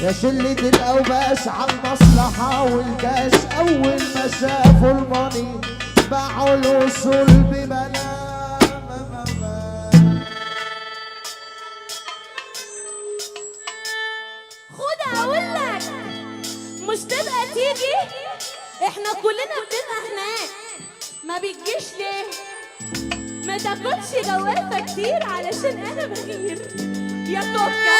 يا شلة الأوباش عالمصلحة والكاش أول ما شافوا الماني باعوا الوصول ببلاش. خد أقولك مش تبقى تيجي، احنا كلنا بنبقى هناك، ما بتجيش ليه؟ ما تاخدش جوافة كتير علشان أنا بغير يا توكا.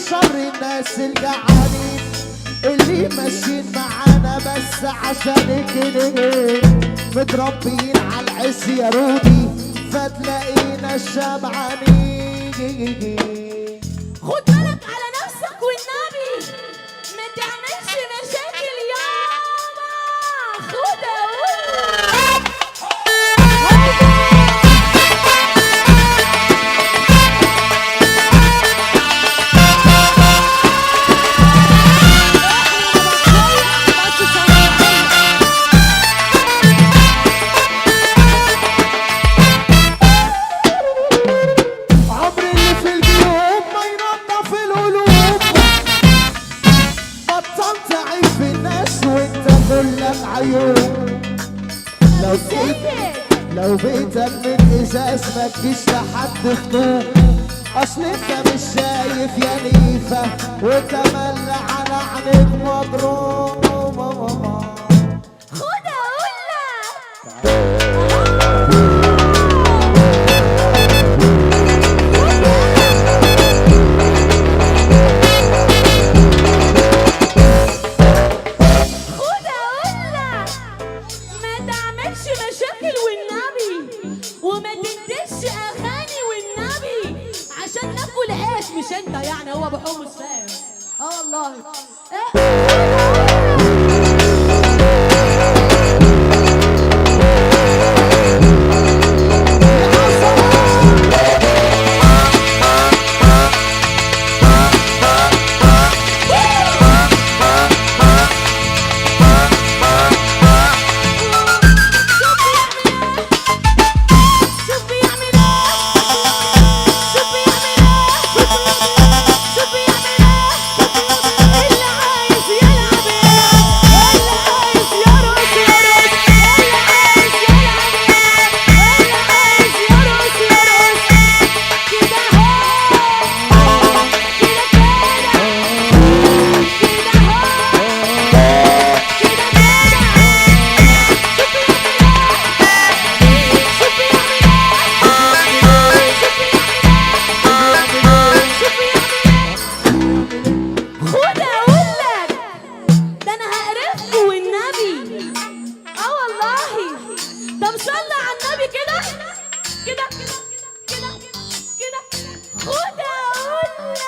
شر الناس الجعانين اللي ماشيين معانا بس عشان كده متربيين على العز يا رودي فتلاقينا الشبعانين. خد بالك على نفسك والنبي ما تعملش مشاكل يابا. خد اقول لو بيتك من ازاز ما تجيش لحد خطوط، اصل انت مش شايف يا نيفه وتملى على عينيك مضروب. خد اقولك وما تديش اغاني والنبي عشان ناكل عيش، مش انت يعني هو بحوم فاهم. والله صلى على النبي كده كده كده كده خد اقول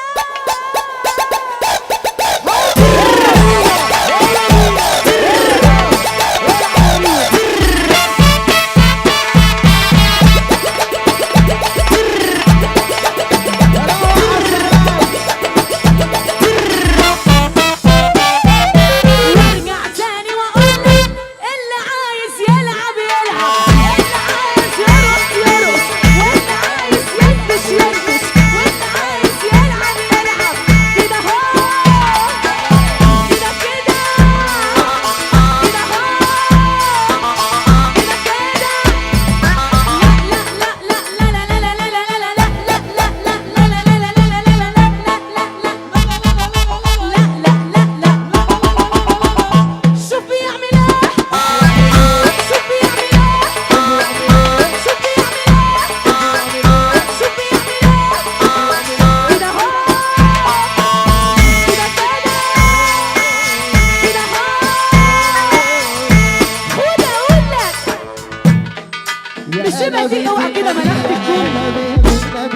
النبي اوعى كده ملاحة النبي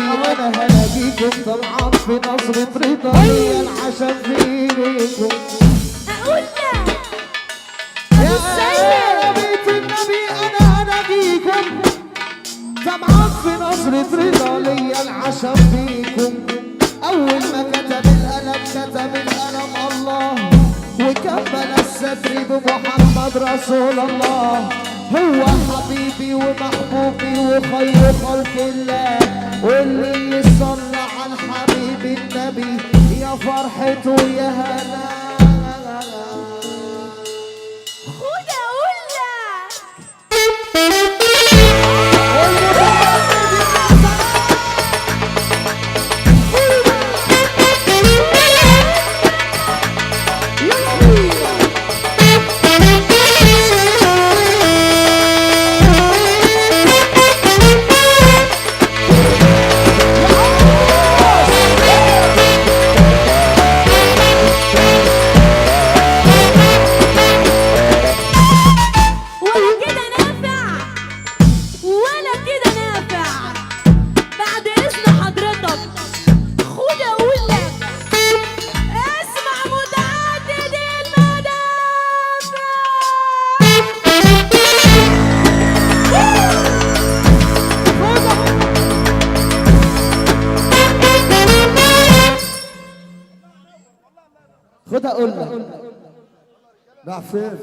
وانا هلاقيكم طالعة في نظرة رضا هي العشم فيكم اقول لك يا بيت النبي انا هلاقيكم طالعة في نظرة رضا ليا العشم فيكم اول ما كتب القلم الله وكمل الستر بمحمد رسول الله هو حبيبي ومحبوبي وخير خلق الله واللي يصلى على الحبيب النبي يا فرحته يا هلا خد اقول لك خد اقول لك راح فين